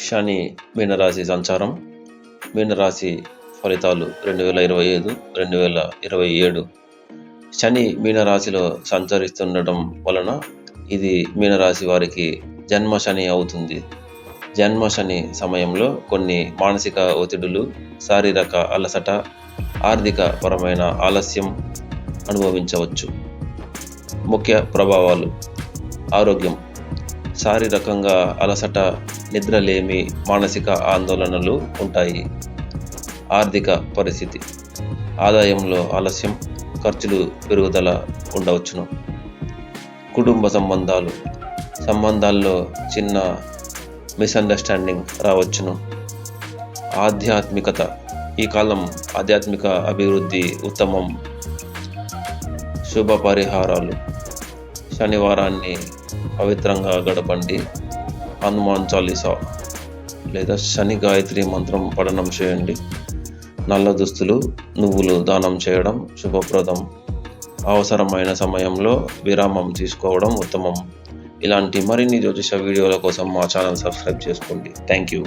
శని మీనరాశి సంచారం, మీనరాశి ఫలితాలు 2025-2027. శని మీనరాశిలో సంచరిస్తుండటం వలన ఇది మీనరాశి వారికి జన్మ శని అవుతుంది. జన్మ శని సమయంలో కొన్ని మానసిక ఒత్తిడులు, శారీరక అలసట, ఆర్థిక పరమైన ఆలస్యం అనుభవించవచ్చు. ముఖ్య ప్రభావాలు: ఆరోగ్యం, శారీరకంగా అలసట, నిద్రలేమి, మానసిక ఆందోళనలు ఉంటాయి. ఆర్థిక పరిస్థితి: ఆదాయంలో ఆలస్యం, ఖర్చులు పెరుగుదల ఉండవచ్చును. కుటుంబ సంబంధాల్లో చిన్న మిస్అండర్స్టాండింగ్ రావచ్చును. ఆధ్యాత్మికత: ఈ కాలం ఆధ్యాత్మిక అభివృద్ధి ఉత్తమం. శుభ పరిహారాలు: శనివారాన్ని పవిత్రంగా గడపండి. హనుమాన్ చాలీసా లేదా శని గాయత్రి మంత్రం పఠనం చేయండి. నల్ల దుస్తులు, నువ్వులు దానం చేయడం శుభప్రదం. అవసరమైన సమయంలో విరామం తీసుకోవడం ఉత్తమం. ఇలాంటి మరిన్ని జ్యోతిష వీడియోల కోసం మా ఛానల్ సబ్స్క్రైబ్ చేసుకోండి. Thank you.